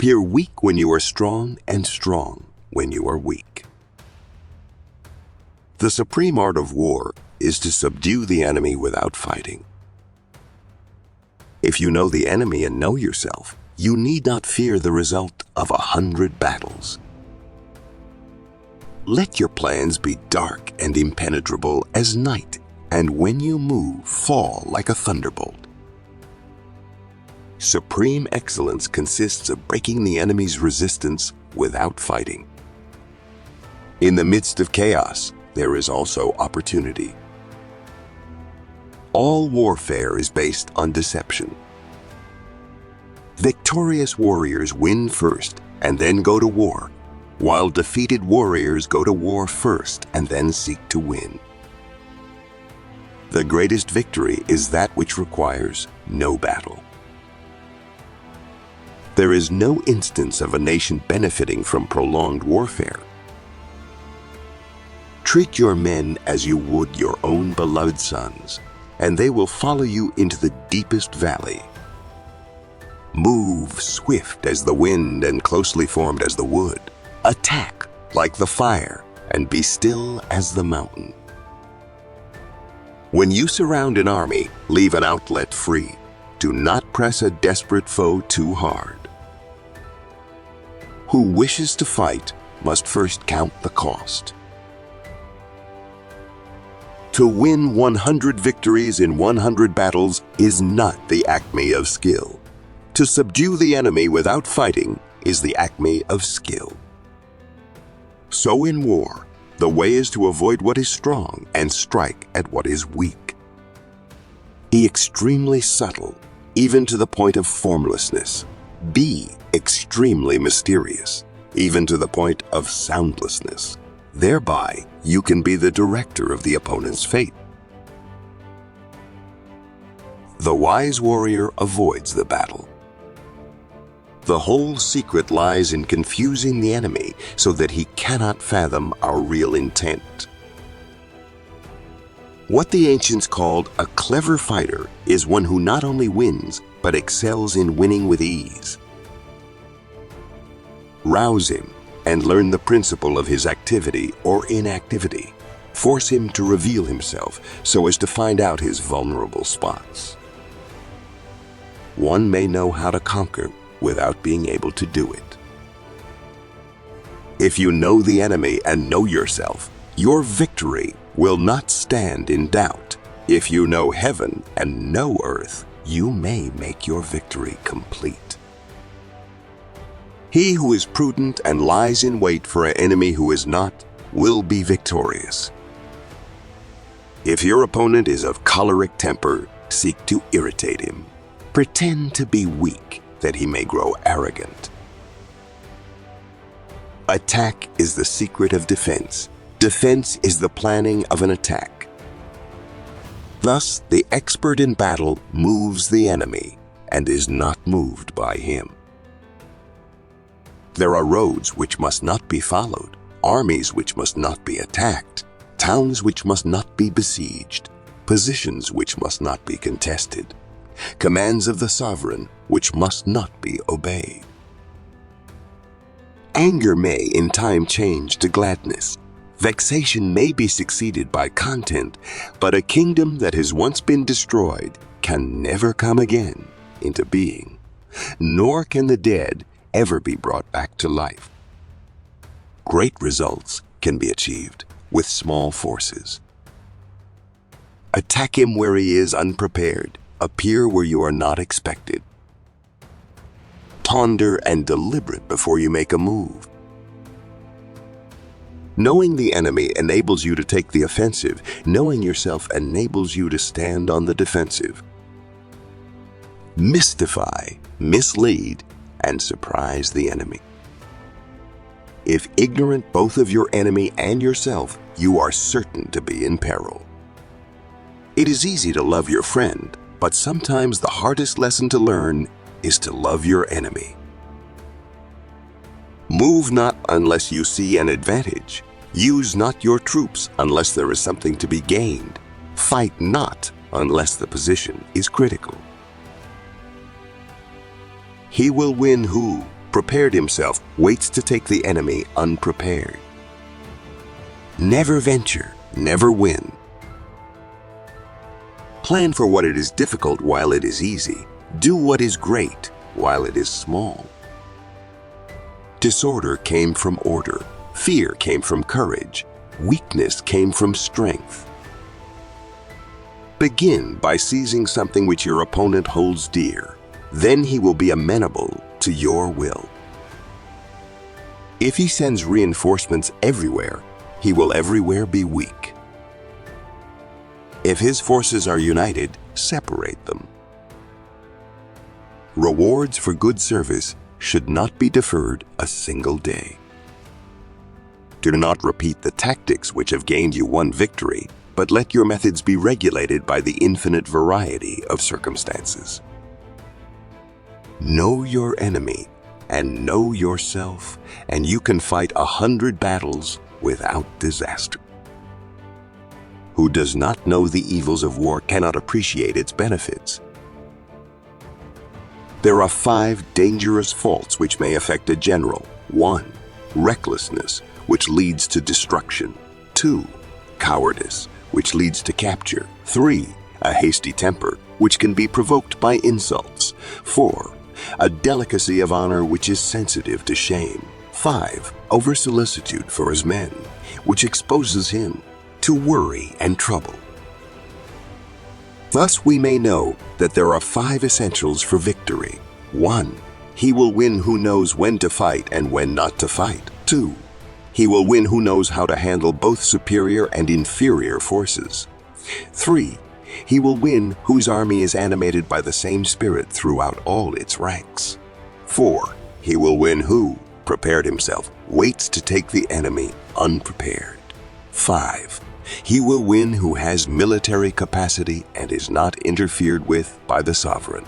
Appear weak when you are strong, and strong when you are weak. The supreme art of war is to subdue the enemy without fighting. If you know the enemy and know yourself, you need not fear the result of 100 battles. Let your plans be dark and impenetrable as night, and when you move, fall like a thunderbolt. Supreme excellence consists of breaking the enemy's resistance without fighting. In the midst of chaos, there is also opportunity. All warfare is based on deception. Victorious warriors win first and then go to war, while defeated warriors go to war first and then seek to win. The greatest victory is that which requires no battle. There is no instance of a nation benefiting from prolonged warfare. Treat your men as you would your own beloved sons, and they will follow you into the deepest valley. Move swift as the wind and closely formed as the wood. Attack like the fire and be still as the mountain. When you surround an army, leave an outlet free. Do not press a desperate foe too hard. Who wishes to fight must first count the cost. To win 100 victories in 100 battles is not the acme of skill. To subdue the enemy without fighting is the acme of skill. So in war, the way is to avoid what is strong and strike at what is weak. Be extremely subtle, even to the point of formlessness. Be extremely mysterious, even to the point of soundlessness. Thereby, you can be the director of the opponent's fate. The wise warrior avoids the battle. The whole secret lies in confusing the enemy so that he cannot fathom our real intent. What the ancients called a clever fighter is one who not only wins, but excels in winning with ease. Rouse him and learn the principle of his activity or inactivity. Force him to reveal himself so as to find out his vulnerable spots. One may know how to conquer without being able to do it. If you know the enemy and know yourself, your victory will not stand in doubt. If you know heaven and know earth, you may make your victory complete. He who is prudent and lies in wait for an enemy who is not will be victorious. If your opponent is of choleric temper, seek to irritate him. Pretend to be weak that he may grow arrogant. Attack is the secret of defense. Defense is the planning of an attack. Thus, the expert in battle moves the enemy and is not moved by him. There are roads which must not be followed, armies which must not be attacked, towns which must not be besieged, positions which must not be contested, commands of the sovereign which must not be obeyed. Anger may in time change to gladness. Vexation may be succeeded by content, but a kingdom that has once been destroyed can never come again into being, nor can the dead ever be brought back to life. Great results can be achieved with small forces. Attack him where he is unprepared. Appear where you are not expected. Ponder and deliberate before you make a move. Knowing the enemy enables you to take the offensive. Knowing yourself enables you to stand on the defensive. Mystify, mislead, and surprise the enemy. If ignorant both of your enemy and yourself, you are certain to be in peril. It is easy to love your friend, but sometimes the hardest lesson to learn is to love your enemy. Move not unless you see an advantage. Use not your troops unless there is something to be gained. Fight not unless the position is critical. He will win who, prepared himself, waits to take the enemy unprepared. Never venture, never win. Plan for what it is difficult while it is easy. Do what is great while it is small. Disorder came from order. Fear came from courage. Weakness came from strength. Begin by seizing something which your opponent holds dear. Then he will be amenable to your will. If he sends reinforcements everywhere, he will everywhere be weak. If his forces are united, separate them. Rewards for good service should not be deferred a single day. Do not repeat the tactics which have gained you one victory, but let your methods be regulated by the infinite variety of circumstances. Know your enemy and know yourself, and you can fight 100 battles without disaster. Who does not know the evils of war cannot appreciate its benefits. There are 5 dangerous faults which may affect a general. 1. Recklessness, which leads to destruction. 2. Cowardice, which leads to capture. 3. A hasty temper, which can be provoked by insults. 4. A delicacy of honor which is sensitive to shame. 5. Over-solicitude for his men, which exposes him to worry and trouble. Thus we may know that there are 5 essentials for victory. 1. He will win who knows when to fight and when not to fight. 2. He will win who knows how to handle both superior and inferior forces. 3. He will win whose army is animated by the same spirit throughout all its ranks. 4. He will win who, prepared himself, waits to take the enemy unprepared. 5. He will win who has military capacity and is not interfered with by the sovereign.